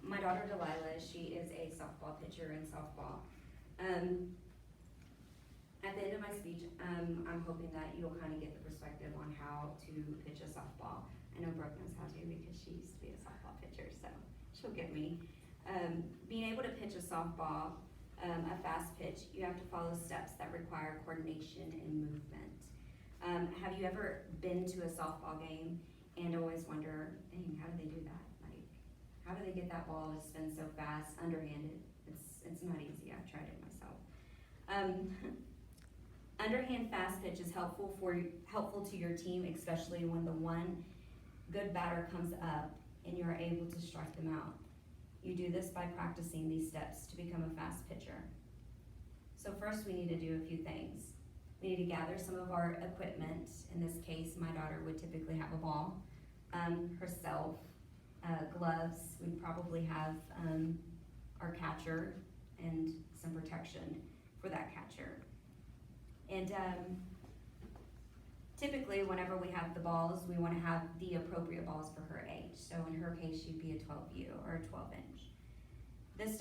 My daughter Delilah, she is a softball pitcher in softball. At the end of my speech, I'm hoping that you'll kind of get the perspective on how to pitch a softball. I know Brooke knows how to because she used to be a softball pitcher, so she'll get me. Being able to pitch a softball, a fast pitch, you have to follow steps that require coordination and movement. Have you ever been to a softball game and always wonder, dang, how do they do that? Like, how do they get that ball to spin so fast, underhanded? It's not easy, I've tried it myself. Underhand fast pitch is helpful to your team, especially when the one good batter comes up and you're able to strike them out. You do this by practicing these steps to become a fast pitcher. So first we need to do a few things. We need to gather some of our equipment. In this case, my daughter would typically have a ball, herself, gloves. We'd probably have our catcher and some protection for that catcher. And typically, whenever we have the balls, we want to have the appropriate balls for her age. So in her case, she'd be a 12U or a 12-inch. These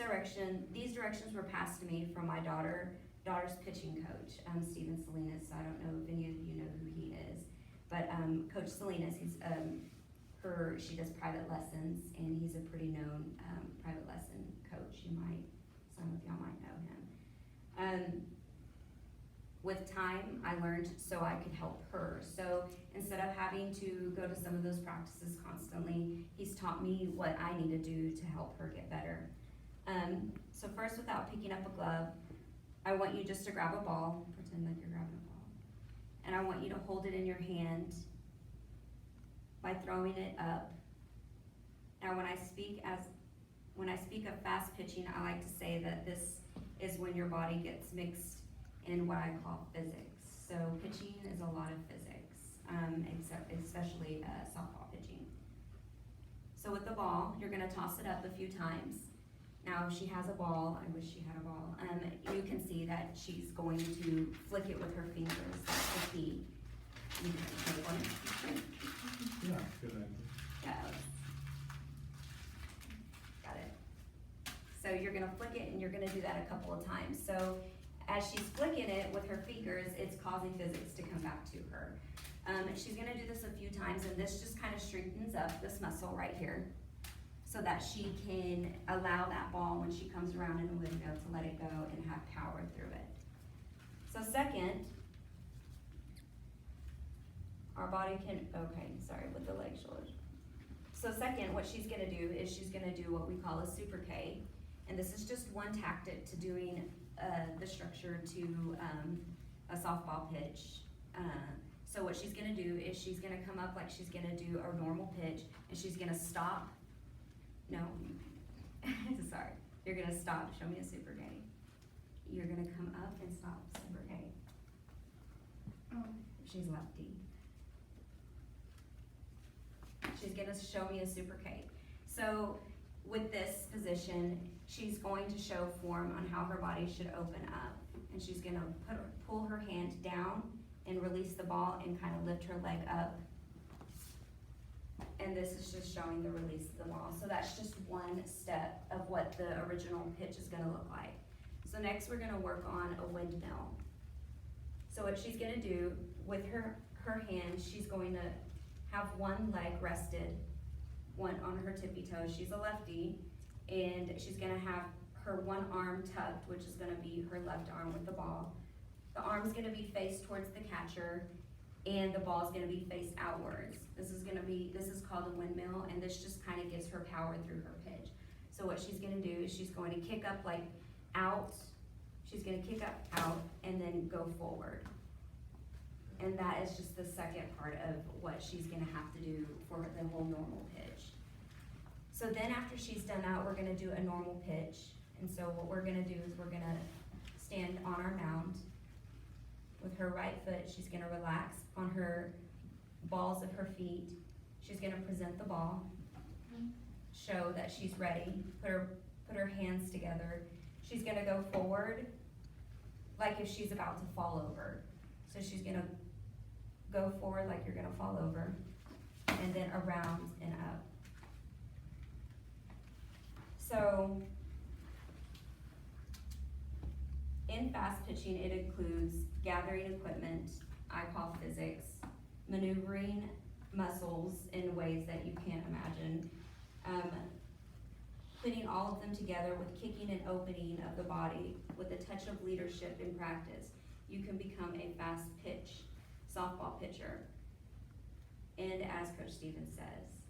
directions were passed to me from my daughter's pitching coach, Steven Salinas. I don't know if any of you know who he is, but Coach Salinas, she does private lessons, and he's a pretty known private lesson coach. Some of y'all might know him. With time, I learned so I could help her. So instead of having to go to some of those practices constantly, he's taught me what I need to do to help her get better. So first, without picking up a glove, I want you just to grab a ball, pretend like you're grabbing a ball, and I want you to hold it in your hand by throwing it up. Now when I speak of fast pitching, I like to say that this is when your body gets mixed in what I call physics. So pitching is a lot of physics, especially softball pitching. So with the ball, you're gonna toss it up a few times. Now she has a ball, I wish she had a ball. You can see that she's going to flick it with her fingers, that's the key. You can take one. Yeah, good idea. Yeah. Got it. So you're gonna flick it and you're gonna do that a couple of times. So as she's flicking it with her fingers, it's causing physics to come back to her. She's gonna do this a few times, and this just kind of strengthens up this muscle right here so that she can allow that ball when she comes around in the window to let it go and have power through it. So second, our body can, with the leg shoulders. So second, what she's gonna do is she's gonna do what we call a super K, and this is just one tactic to doing the structure to a softball pitch. So what she's gonna do is she's gonna come up like she's gonna do a normal pitch, and she's gonna stop. No, sorry. You're gonna stop. Show me a super K. You're gonna come up and stop. Super K. She's lefty. She's gonna show me a super K. So with this position, she's going to show form on how her body should open up. And she's gonna pull her hand down and release the ball and kind of lift her leg up. And this is just showing the release of the ball. So that's just one step of what the original pitch is gonna look like. So next we're gonna work on a windmill. So what she's gonna do with her hand, she's going to have one leg rested, one on her tippy toes. She's a lefty, and she's gonna have her one arm tucked, which is gonna be her left arm with the ball. The arm's gonna be faced towards the catcher, and the ball's gonna be faced outwards. This is called a windmill, and this just kind of gives her power through her pitch. So what she's gonna do is she's going to kick up like out, she's gonna kick up out, and then go forward. And that is just the second part of what she's gonna have to do for the whole normal pitch. So then after she's done that, we're gonna do a normal pitch. And so what we're gonna do is we're gonna stand on our mound. With her right foot, she's gonna relax on her balls of her feet. She's gonna present the ball, show that she's ready, put her hands together. She's gonna go forward like if she's about to fall over. So she's gonna go forward like you're gonna fall over, and then around and up. So, in fast pitching, it includes gathering equipment, I call physics, maneuvering muscles in ways that you can't imagine, putting all of them together with kicking and opening of the body with a touch of leadership in practice. You can become a fast pitch softball pitcher. And as Coach Stevens says,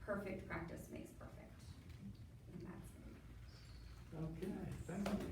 perfect practice makes perfect. And that's it. Okay, thank you.